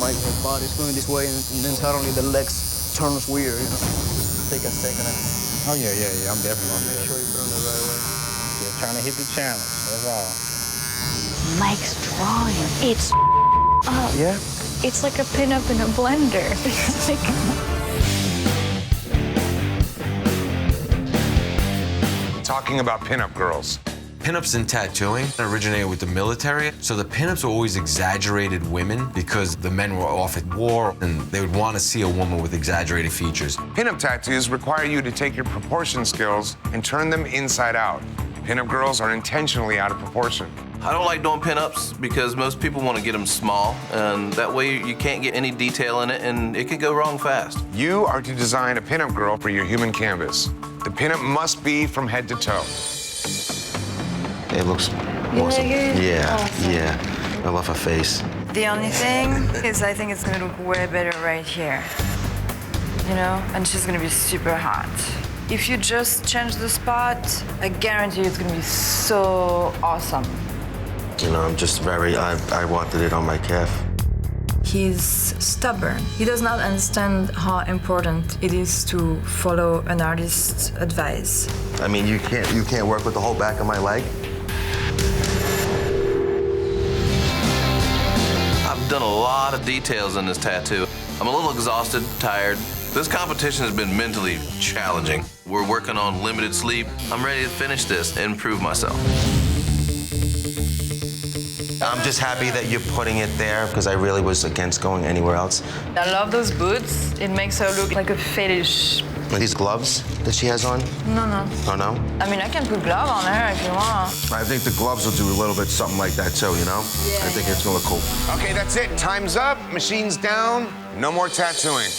Like her body's going this way, and then suddenly the legs turns weird, you know? Take a second. Oh, yeah, I'm definitely gonna do Make that. sure you put on the right way. Just trying to hit the challenge, that's all. Mike's drawing. It's up. Yeah? It's like a pinup in a blender. It's like... Talking about pinup girls. Pinups in tattooing originated with the military, so the pinups were always exaggerated women because the men were off at war and they would want to see a woman with exaggerated features. Pinup tattoos require you to take your proportion skills and turn them inside out. Pinup girls are intentionally out of proportion. I don't like doing pinups because most people want to get them small, and that way you can't get any detail in it, and it could go wrong fast. You are to design a pinup girl for your human canvas. The pinup must be from head to toe. It looks You awesome. like it? Yeah, Awesome. yeah. I love her face. The only thing is I think it's gonna look way better right here. You know? And she's gonna be super hot. If you just change the spot, I guarantee you it's gonna be so awesome. You know, I'm just I wanted it on my calf. He's stubborn. He does not understand how important it is to follow an artist's advice. I mean, you can't work with the whole back of my leg. I've done a lot of details in this tattoo. I'm a little exhausted, tired. This competition has been mentally challenging. We're working on limited sleep. I'm ready to finish this and prove myself. I'm just happy that you're putting it there because I really was against going anywhere else. I love those boots. It makes her look like a fetish. Are these gloves that she has on? No, no. Oh, no? I mean, I can put glove on her if you want. I think the gloves will do a little bit something like that too, you know? Yeah, I think it's gonna look cool. Okay, that's it. Time's up. Machines down. No more tattooing.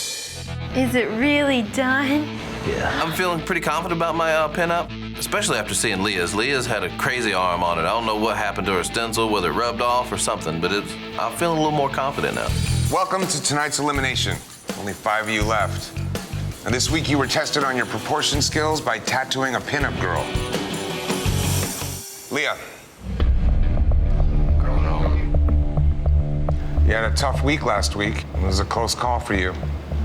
Is it really done? I'm feeling pretty confident about my pinup, especially after seeing Leah's. Leah's had a crazy arm on it. I don't know what happened to her stencil, whether it rubbed off or something, but I'm feeling a little more confident now. Welcome to tonight's elimination. Only 5 of you left. And this week you were tested on your proportion skills by tattooing a pinup girl. Leah. I don't know. You had a tough week last week. It was a close call for you.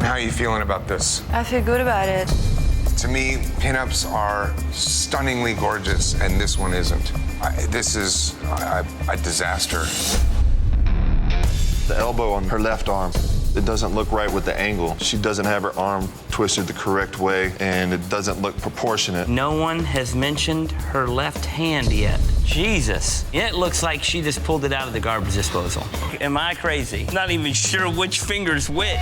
How are you feeling about this? I feel good about it. To me, pinups are stunningly gorgeous, and this one isn't. This is a disaster. The elbow on her left arm, it doesn't look right with the angle. She doesn't have her arm twisted the correct way, and it doesn't look proportionate. No one has mentioned her left hand yet. Jesus. It looks like she just pulled it out of the garbage disposal. Am I crazy? I'm not even sure which finger's which.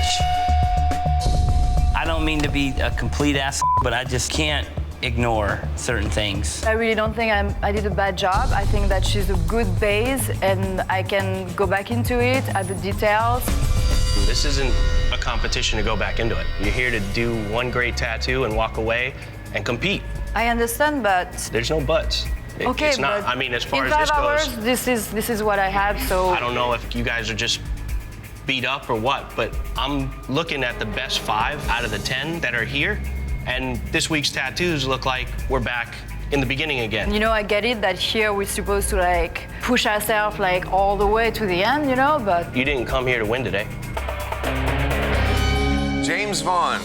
I don't mean to be a complete ass, but I just can't ignore certain things. I really don't think I did a bad job. I think that she's a good base, and I can go back into it at the details. This isn't a competition to go back into it. You're here to do one great tattoo and walk away and compete. I understand, but... There's no buts. Okay, it's not. but I mean, as far in as this 5 hours, goes, this is what I have, so... I don't know if you guys are just beat up or what, but I'm looking at the best 5 out of the 10 that are here, and this week's tattoos look like we're back in the beginning again. You know, I get it that here we're supposed to, like, push ourselves, like, all the way to the end, you know, but... You didn't come here to win today. James Vaughn.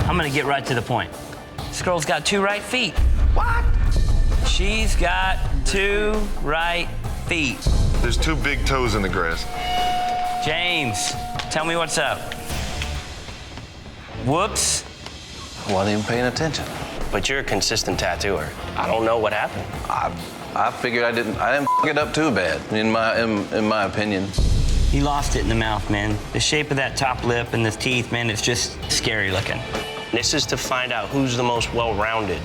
I'm gonna get right to the point. This girl's got 2 right feet. What? She's got 2 right feet. There's 2 big toes in the grass. James, tell me what's up. Whoops. I wasn't even paying attention. But you're a consistent tattooer. I don't know what happened. I figured I didn't f it up too bad, in my opinion. He lost it in the mouth, man. The shape of that top lip and the teeth, man, it's just scary looking. This is to find out who's the most well-rounded.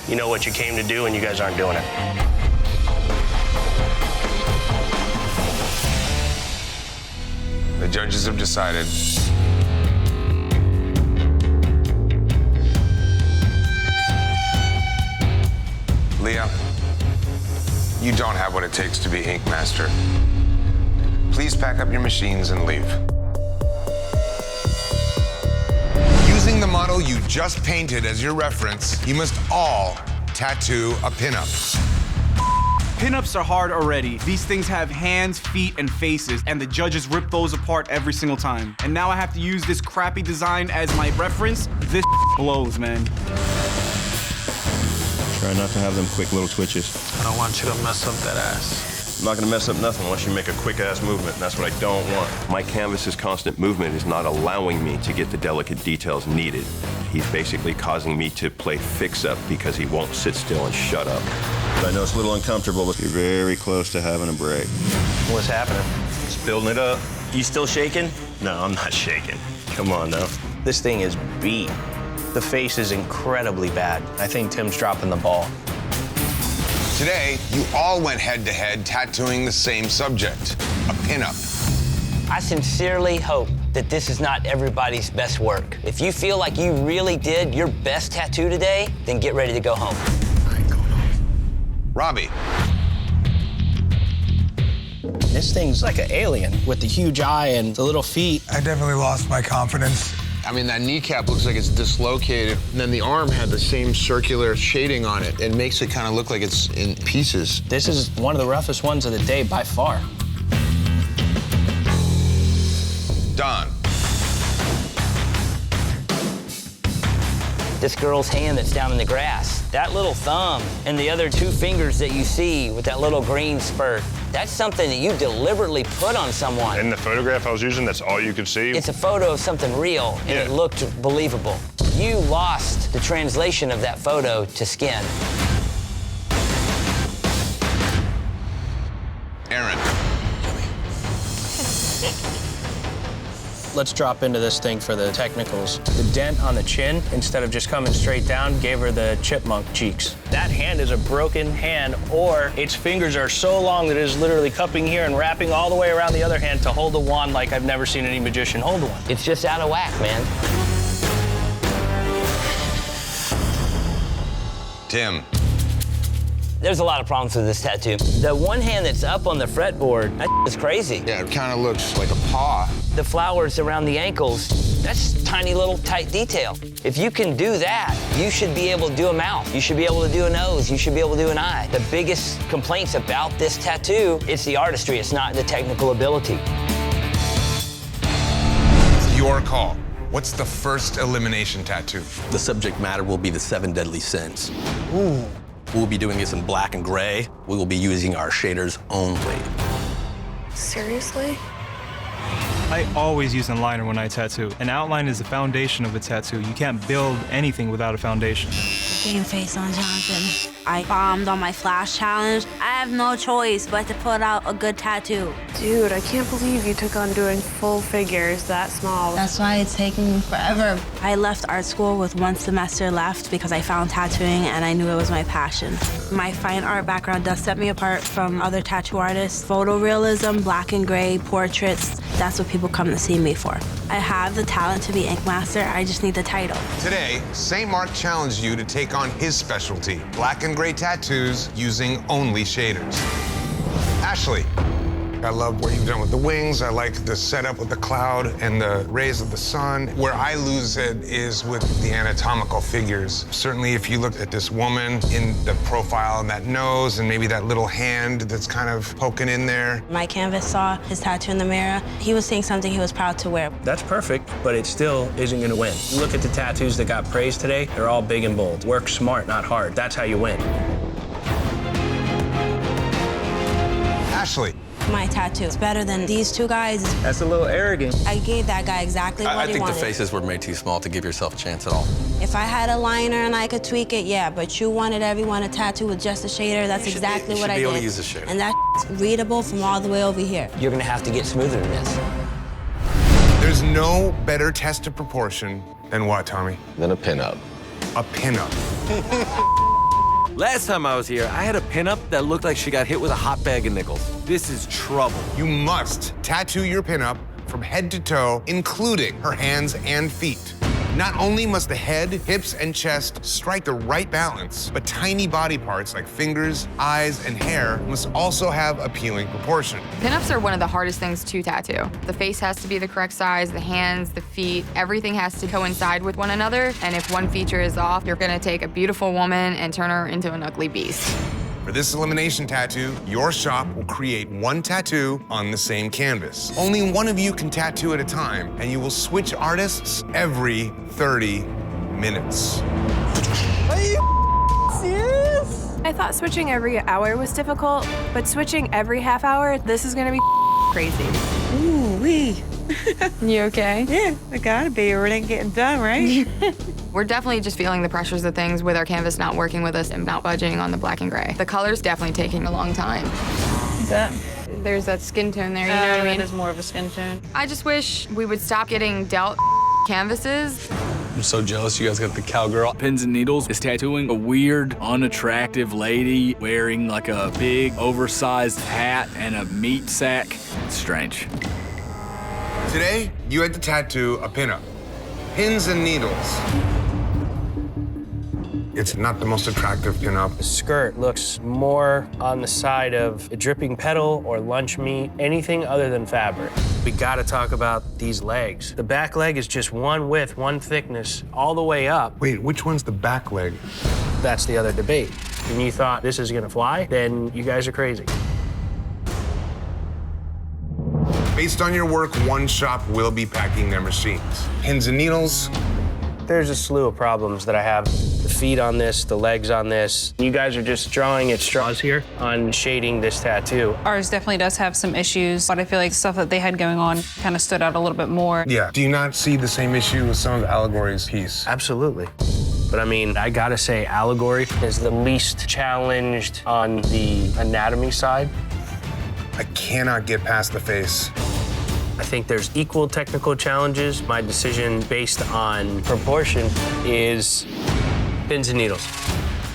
You know what you came to do, and you guys aren't doing it. The judges have decided. Leah, you don't have what it takes to be Ink Master. Please pack up your machines and leave. Using the model you just painted as your reference, you must all tattoo a pinup. Pinups are hard already. These things have hands, feet, and faces, and the judges rip those apart every single time. And now I have to use this crappy design as my reference. This blows, man. Try not to have them quick little twitches. I don't want you to mess up that ass. I'm not gonna mess up nothing unless you make a quick-ass movement, and that's what I don't want. My canvas's constant movement is not allowing me to get the delicate details needed. He's basically causing me to play fix-up because he won't sit still and shut up. But I know it's a little uncomfortable, but you're very close to having a break. What's happening? Just building it up. You still shaking? No, I'm not shaking. Come on now. This thing is beat. The face is incredibly bad. I think Tim's dropping the ball. Today, you all went head-to-head tattooing the same subject, a pinup. I sincerely hope that this is not everybody's best work. If you feel like you really did your best tattoo today, then get ready to go home. I ain't going home. Robbie. This thing's like an alien with the huge eye and the little feet. I definitely lost my confidence. I mean, that kneecap looks like it's dislocated. And then the arm had the same circular shading on it. It makes it kind of look like it's in pieces. This is one of the roughest ones of the day by far. Don. This girl's hand that's down in the grass, that little thumb and the other two fingers that you see with that little green spurt, that's something that you deliberately put on someone. In the photograph I was using, that's all you could see? It's a photo of something real, and it looked believable. You lost the translation of that photo to skin. Aaron. Let's drop into this thing for the technicals. The dent on the chin, instead of just coming straight down, gave her the chipmunk cheeks. That hand is a broken hand, or its fingers are so long that it is literally cupping here and wrapping all the way around the other hand to hold a wand like I've never seen any magician hold one. It's just out of whack, man. Tim. There's a lot of problems with this tattoo. The one hand that's up on the fretboard, that is crazy. Yeah, it kind of looks like a paw. The flowers around the ankles, that's tiny little tight detail. If you can do that, you should be able to do a mouth. You should be able to do a nose. You should be able to do an eye. The biggest complaints about this tattoo, it's the artistry. It's not the technical ability. It's your call. What's the first elimination tattoo? The subject matter will be the 7 deadly sins. Ooh. We'll be doing this in black and gray. We will be using our shaders only. Seriously? I always use an liner when I tattoo. An outline is the foundation of a tattoo. You can't build anything without a foundation. Game face on Jonathan. I bombed on my flash challenge. I have no choice but to put out a good tattoo. Dude, I can't believe you took on doing full figures that small. That's why it's taking me forever. I left art school with 1 semester left because I found tattooing and I knew it was my passion. My fine art background does set me apart from other tattoo artists. Photorealism, black and gray, portraits, that's what people come to see me for. I have the talent to be ink master, I just need the title. Today, St. Mark challenged you to take on his specialty, black and gray tattoos using only shaders. Ashley. I love what you've done with the wings. I like the setup with the cloud and the rays of the sun. Where I lose it is with the anatomical figures. Certainly if you look at this woman in the profile and that nose and maybe that little hand that's kind of poking in there. My canvas saw his tattoo in the mirror. He was seeing something he was proud to wear. That's perfect, but it still isn't gonna win. You look at the tattoos that got praised today, they're all big and bold. Work smart, not hard. That's how you win. Ashley. My tattoo is better than these two guys. That's a little arrogant. I gave that guy exactly what he wanted. I think the faces were made too small to give yourself a chance at all. If I had a liner and I could tweak it, yeah, but you wanted everyone to tattoo with just a shader. That's exactly what I did. You should be able to use a shader. And that's readable from all the way over here. You're gonna have to get smoother than this. There's no better test of proportion than what, Tommy? Than a pinup. A pinup. Last time I was here, I had a pinup that looked like she got hit with a hot bag of nickels. This is trouble. You must tattoo your pinup from head to toe, including her hands and feet. Not only must the head, hips, and chest strike the right balance, but tiny body parts like fingers, eyes, and hair must also have appealing proportion. Pinups are one of the hardest things to tattoo. The face has to be the correct size, the hands, the feet, everything has to coincide with one another, and if one feature is off, you're gonna take a beautiful woman and turn her into an ugly beast. For this elimination tattoo, your shop will create one tattoo on the same canvas. Only one of you can tattoo at a time, and you will switch artists every 30 minutes. Are you serious? I thought switching every hour was difficult, but switching every half hour, this is gonna be crazy. Ooh, wee. You okay? Yeah, I gotta be, or it ain't getting done, right? We're definitely just feeling the pressures of things with our canvas not working with us and not budging on the black and gray. The color's definitely taking a long time. There's that skin tone there, you know what I mean? It is more of a skin tone. I just wish we would stop getting dealt canvases. I'm so jealous you guys got the cowgirl. Pins and Needles is tattooing a weird, unattractive lady wearing like a big, oversized hat and a meat sack. It's strange. Today, you had to tattoo a pinup. Pins and Needles. It's not the most attractive pinup. The skirt looks more on the side of a dripping petal or lunch meat, anything other than fabric. We gotta talk about these legs. The back leg is just one width, one thickness, all the way up. Wait, which one's the back leg? That's the other debate. And you thought this is gonna fly, then you guys are crazy. Based on your work, one shop will be packing their machines. Pins and Needles. There's a slew of problems that I have. The feet on this, the legs on this. You guys are just drawing at straws here on shading this tattoo. Ours definitely does have some issues, but I feel like the stuff that they had going on kind of stood out a little bit more. Yeah. Do you not see the same issue with some of Allegory's piece? Absolutely. But I mean, I gotta say, Allegory is the least challenged on the anatomy side. I cannot get past the face. I think there's equal technical challenges. My decision based on proportion is Pins and Needles.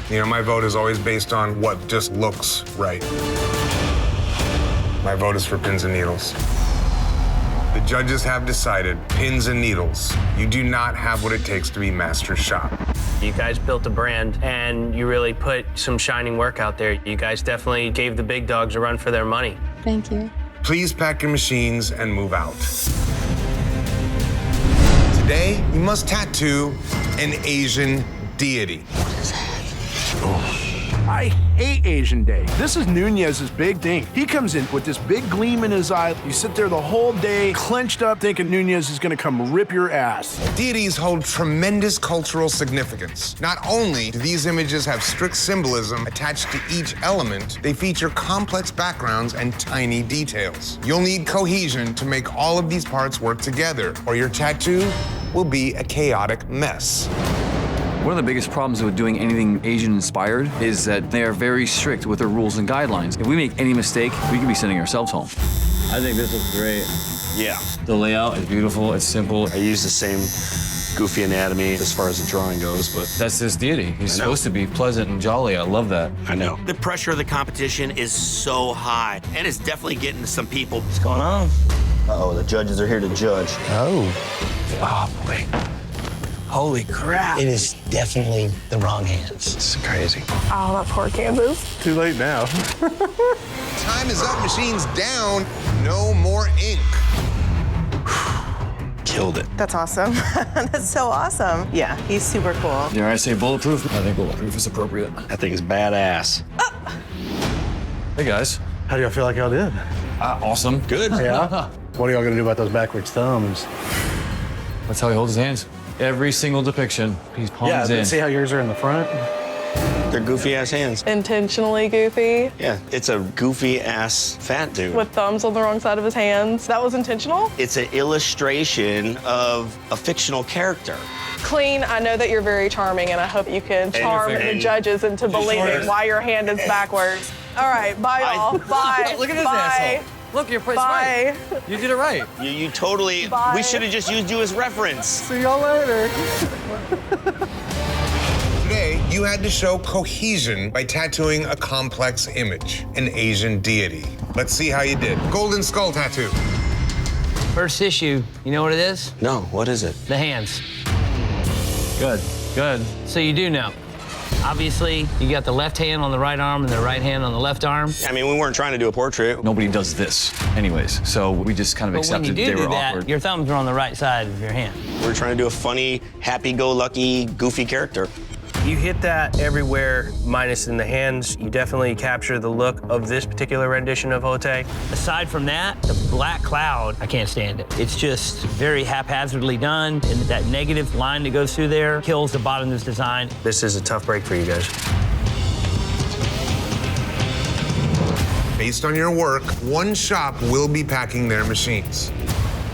You know, my vote is always based on what just looks right. My vote is for Pins and Needles. The judges have decided, Pins and Needles, you do not have what it takes to be master shop. You guys built a brand, and you really put some shining work out there. You guys definitely gave the big dogs a run for their money. Thank you. Please pack your machines and move out. Today, you must tattoo an Asian deity. I hate Asian Day. This is Nunez's big thing. He comes in with this big gleam in his eye. You sit there the whole day, clenched up, thinking Nunez is gonna come rip your ass. Deities hold tremendous cultural significance. Not only do these images have strict symbolism attached to each element, they feature complex backgrounds and tiny details. You'll need cohesion to make all of these parts work together, or your tattoo will be a chaotic mess. One of the biggest problems with doing anything Asian-inspired is that they are very strict with their rules and guidelines. If we make any mistake, we could be sending ourselves home. I think this looks great. Yeah. The layout is beautiful, it's simple. I use the same goofy anatomy as far as the drawing goes, but... That's this deity. He's supposed to be pleasant and jolly. I love that. I know. The pressure of the competition is so high, and it's definitely getting to some people. What's going on? Uh-oh, the judges are here to judge. Oh, boy. Holy crap. It is definitely the wrong hands. It's crazy. Oh, that poor canvas. Too late now. Time is up, machines down, no more ink. Killed it. That's awesome. That's so awesome. Yeah, he's super cool. Dare I say bulletproof? I think bulletproof is appropriate. That thing is badass. Hey, guys. How do y'all feel like y'all did? Awesome. Good. Yeah? What are y'all gonna do about those backwards thumbs? That's how he holds his hands. Every single depiction, he's palms in. See how yours are in the front? They're goofy ass hands. Intentionally goofy, Yeah, it's a goofy ass fat dude. with thumbs on the wrong side of his hands. That was intentional. It's an illustration of a fictional character. Clean, I know that you're very charming, and I hope you can charm the judges into believing why your hand is backwards. All right, bye, y'all. Bye. Look at this Bye. asshole. Look, you're right. Bye. You did it right. You totally, Bye. we should have just used you as reference. See y'all later. Today, you had to show cohesion by tattooing a complex image, an Asian deity. Let's see how you did. Golden skull tattoo. First issue, you know what it is? No, what is it? The hands. Good, good. So you do know. Obviously, you got the left hand on the right arm and the right hand on the left arm. I mean, we weren't trying to do a portrait. Nobody does this anyways, so we just kind of But when you accepted do they do were that, awkward. your thumbs are on the right side of your hand. We're trying to do a funny, happy-go-lucky, goofy character. You hit that everywhere, minus in the hands. You definitely capture the look of this particular rendition of Hote. Aside from that, the black cloud, I can't stand it. It's just very haphazardly done, and that negative line that goes through there kills the bottom of this design. This is a tough break for you guys. Based on your work, one shop will be packing their machines.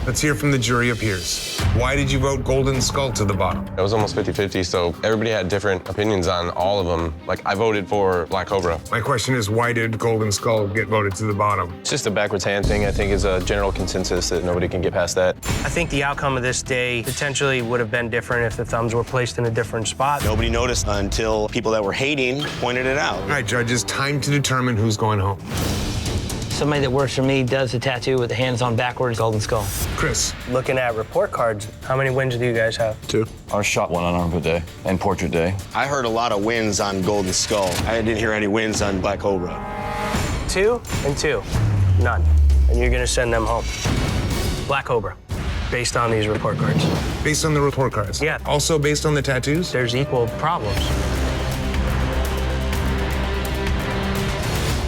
Let's hear from the jury of peers. Why did you vote Golden Skull to the bottom? It was almost 50-50, so everybody had different opinions on all of them. Like, I voted for Black Cobra. My question is, why did Golden Skull get voted to the bottom? It's just a backwards hand thing. I think is a general consensus that nobody can get past that. I think the outcome of this day potentially would have been different if the thumbs were placed in a different spot. Nobody noticed until people that were hating pointed it out. All right, judges, time to determine who's going home. Somebody that works for me does a tattoo with the hands on backwards, Golden Skull. Chris. Looking at report cards, how many wins do you guys have? 2. I shot 1 on Armpit Day and Portrait Day. I heard a lot of wins on Golden Skull. I didn't hear any wins on Black Cobra. 2 and 2, none. And you're gonna send them home. Black Cobra, based on these report cards. Based on the report cards? Yeah. Also based on the tattoos? There's equal problems.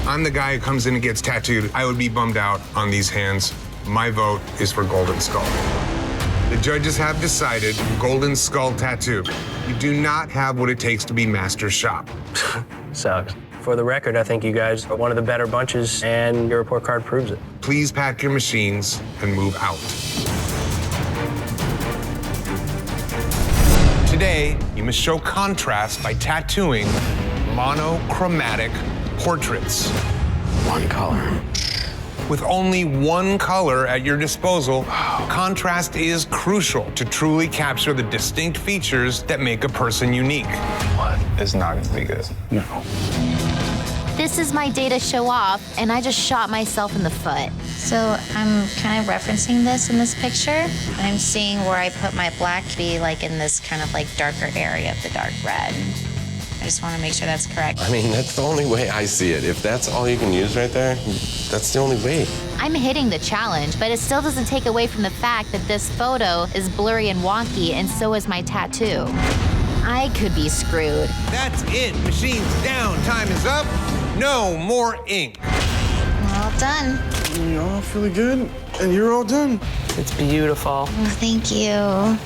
I'm the guy who comes in and gets tattooed. I would be bummed out on these hands. My vote is for Golden Skull. The judges have decided Golden Skull tattoo. You do not have what it takes to be master shop. Sucks. For the record, I think you guys are one of the better bunches, and your report card proves it. Please pack your machines and move out. Today, you must show contrast by tattooing monochromatic portraits. One color. With only one color at your disposal, contrast is crucial to truly capture the distinct features that make a person unique. What? It's not gonna be good. No. This is my day to show off, and I just shot myself in the foot. So I'm kind of referencing this in this picture. I'm seeing where I put my black to be like in this kind of like darker area of the dark red. I just want to make sure that's correct. I mean, that's the only way I see it. If that's all you can use right there, that's the only way. I'm hitting the challenge, but it still doesn't take away from the fact that this photo is blurry and wonky, and so is my tattoo. I could be screwed. That's it. Machines down. Time is up. No more ink. All done. You're all feeling good, and you're all done. It's beautiful. Oh, thank you.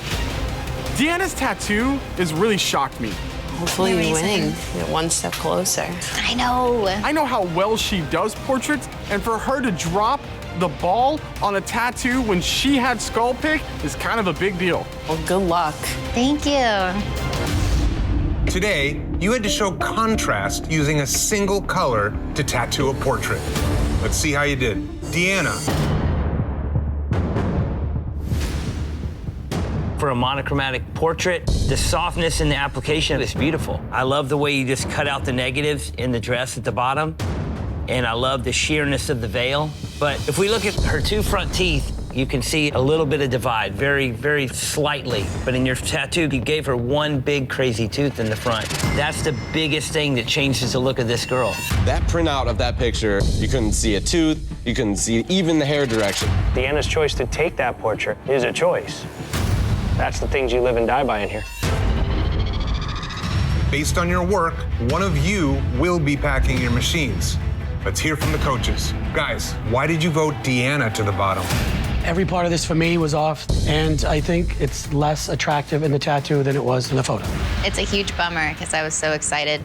Deanna's tattoo has really shocked me. Hopefully you're winning. You're one step closer. I know. I know how well she does portraits, and for her to drop the ball on a tattoo when she had skull pick is kind of a big deal. Well, good luck. Thank you. Today, you had to show contrast using a single color to tattoo a portrait. Let's see how you did. Deanna. For a monochromatic portrait, the softness in the application is beautiful. I love the way you just cut out the negatives in the dress at the bottom, and I love the sheerness of the veil. But if we look at her 2 front teeth, you can see a little bit of divide, very, very slightly. But in your tattoo, you gave her one big crazy tooth in the front. That's the biggest thing that changes the look of this girl. That printout of that picture, you couldn't see a tooth, you couldn't see even the hair direction. Deanna's choice to take that portrait is a choice. That's the things you live and die by in here. Based on your work, one of you will be packing your machines. Let's hear from the coaches. Guys, why did you vote Deanna to the bottom? Every part of this for me was off, and I think it's less attractive in the tattoo than it was in the photo. It's a huge bummer because I was so excited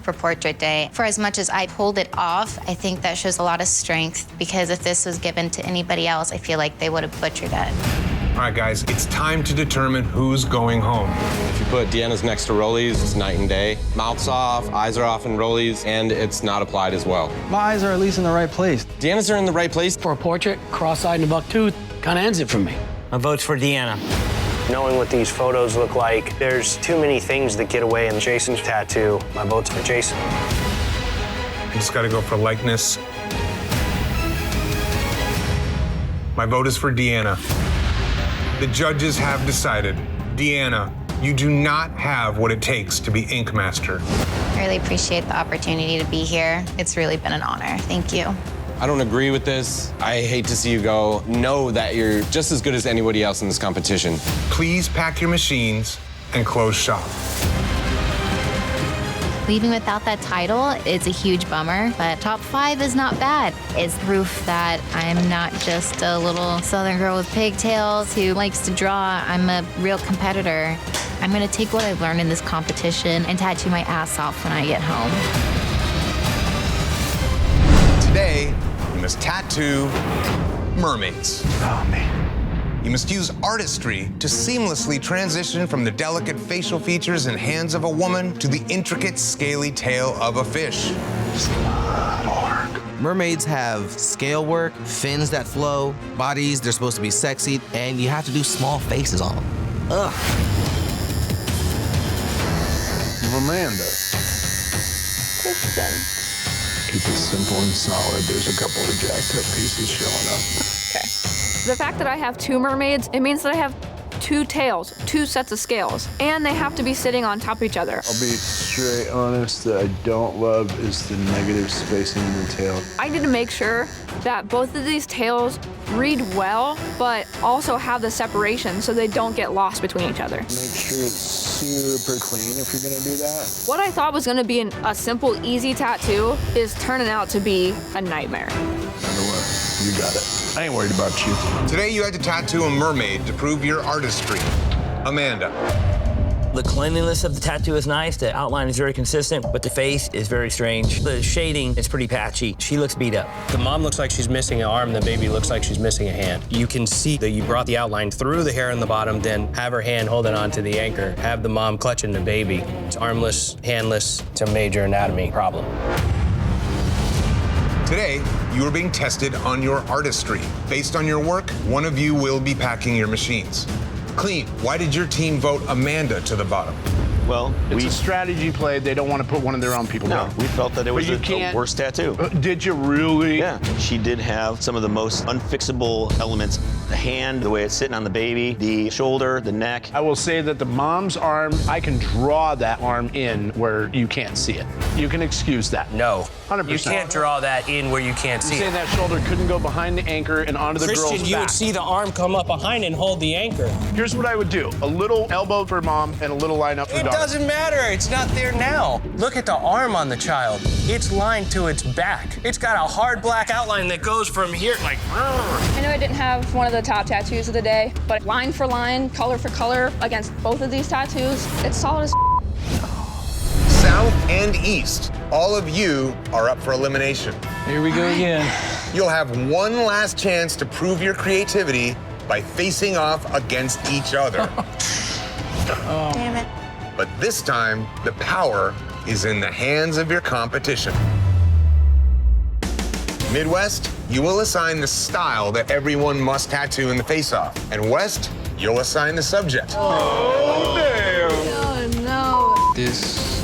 for Portrait Day. For as much as I pulled it off, I think that shows a lot of strength because if this was given to anybody else, I feel like they would have butchered it. All right, guys, it's time to determine who's going home. If you put Deanna's next to Rolly's, it's night and day. Mouth's off, eyes are off in Rolly's, and it's not applied as well. My eyes are at least in the right place. Deanna's are in the right place. For a portrait, cross-eyed and a buck tooth, kind of ends it for me. My vote's for Deanna. Knowing what these photos look like, there's too many things that get away in Jason's tattoo. My vote's for Jason. I just gotta go for likeness. My vote is for Deanna. The judges have decided. Deanna, you do not have what it takes to be Ink Master. I really appreciate the opportunity to be here. It's really been an honor. Thank you. I don't agree with this. I hate to see you go. Know that you're just as good as anybody else in this competition. Please pack your machines and close shop. Leaving without that title is a huge bummer, but top 5 is not bad. It's proof that I'm not just a little southern girl with pigtails who likes to draw. I'm a real competitor. I'm gonna take what I've learned in this competition and tattoo my ass off when I get home. Today, you must tattoo mermaids. Oh, man. You must use artistry to seamlessly transition from the delicate facial features and hands of a woman to the intricate, scaly tail of a fish. Mermaids have scale work, fins that flow, bodies, they're supposed to be sexy, and you have to do small faces on them. Ugh. Amanda. Kristen. Keep it simple and solid. There's a couple of jacked up pieces showing up. Okay. The fact that I have 2 mermaids, it means that I have 2 tails, 2 sets of scales, and they have to be sitting on top of each other. I'll be straight honest, that I don't love is the negative spacing in the tail. I need to make sure that both of these tails read well, but also have the separation so they don't get lost between each other. Make sure it's super clean if you're gonna do that. What I thought was gonna be a simple, easy tattoo is turning out to be a nightmare. You got it. I ain't worried about you. Today, you had to tattoo a mermaid to prove your artistry. Amanda. The cleanliness of the tattoo is nice, the outline is very consistent, but the face is very strange. The shading is pretty patchy. She looks beat up. The mom looks like she's missing an arm, the baby looks like she's missing a hand. You can see that you brought the outline through the hair on the bottom, then have her hand holding on to the anchor, have the mom clutching the baby. It's armless, handless, it's a major anatomy problem. Today, you are being tested on your artistry. Based on your work, one of you will be packing your machines. Clean, why did your team vote Amanda to the bottom? Well, It's a strategy play. They don't want to put one of their own people No, down. we felt that it was the worst tattoo. Did you really? Yeah, she did have some of the most unfixable elements. The hand, the way it's sitting on the baby, the shoulder, the neck. I will say that the mom's arm, I can draw that arm in where you can't see it. You can excuse that. No. 100%. You can't draw that in where you can't see You say it. that shoulder couldn't go behind the anchor and onto the girl's Christian, you back. would see the arm come up behind and hold the anchor. Here's what I would do. A little elbow for mom and a little line up for It daughter. doesn't matter. It's not there now. Look at the arm on the child. It's lined to its back. It's got a hard black outline that goes from here like. I know I didn't have one of the top tattoos of the day, but line for line, color for color against both of these tattoos, it's solid as South and East, all of you are up for elimination. Here we go again. You'll have one last chance to prove your creativity by facing off against each other. Damn it. But this time, the power is in the hands of your competition. Midwest, you will assign the style that everyone must tattoo in the face-off. And West, you'll assign the subject. Oh, damn. Oh, no.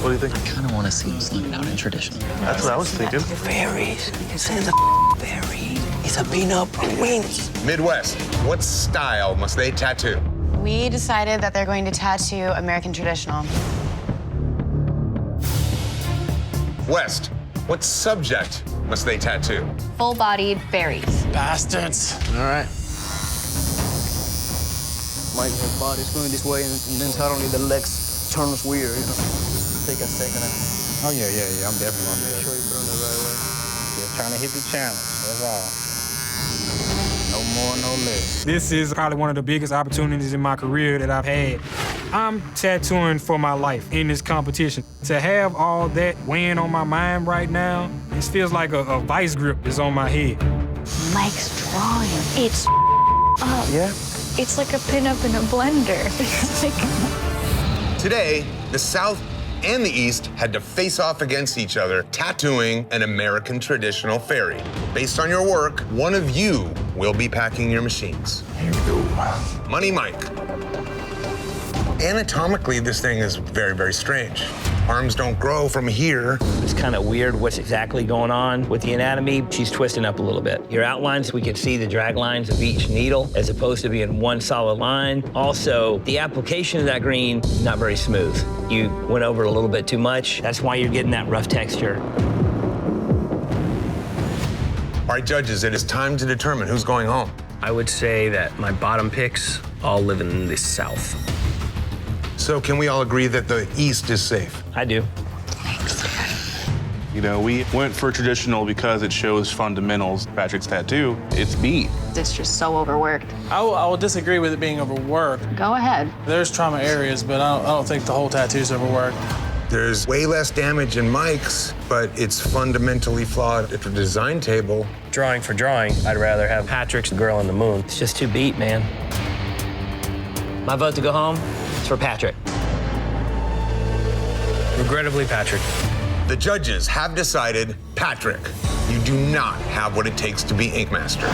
What do you think? I kind of want to see him slipping out in tradition. That's what I was thinking. Fairies. You say the fairy. It's a peanut wings. Midwest, what style must they tattoo? We decided that they're going to tattoo American traditional. West, what subject must they tattoo? Full-bodied fairies. Bastards. All right. My whole body's going this way, and then suddenly the legs turn weird, you know. Take a second. Oh, yeah, I'm definitely on Make sure you burn the right way. Just trying to hit the challenge, that's all. No more, no less. This is probably one of the biggest opportunities in my career that I've had. I'm tattooing for my life in this competition. To have all that weighing on my mind right now, it feels like a vice grip is on my head. Mike's drawing. It's up. Yeah? It's like a pinup in a blender. It's like... Today, the South and the East had to face off against each other, tattooing an American traditional fairy. Based on your work, one of you will be packing your machines. Here we go. Money Mike. Anatomically, this thing is very, very strange. Arms don't grow from here. It's kind of weird what's exactly going on with the anatomy. She's twisting up a little bit. Your outlines, we can see the drag lines of each needle as opposed to being one solid line. Also, the application of that green, not very smooth. You went over it a little bit too much. That's why you're getting that rough texture. All right, judges, it is time to determine who's going home. I would say that my bottom picks all live in the South. So can we all agree that the East is safe? I do. You know, we went for traditional because it shows fundamentals. Patrick's tattoo, it's beat. It's just so overworked. I will disagree with it being overworked. Go ahead. There's trauma areas, but I don't think the whole tattoo's overworked. There's way less damage in Mike's, but it's fundamentally flawed at the design table. Drawing for drawing, I'd rather have Patrick's Girl in the Moon. It's just too beat, man. My vote to go home is for Patrick. Regrettably, Patrick. The judges have decided, Patrick, you do not have what it takes to be Ink Master.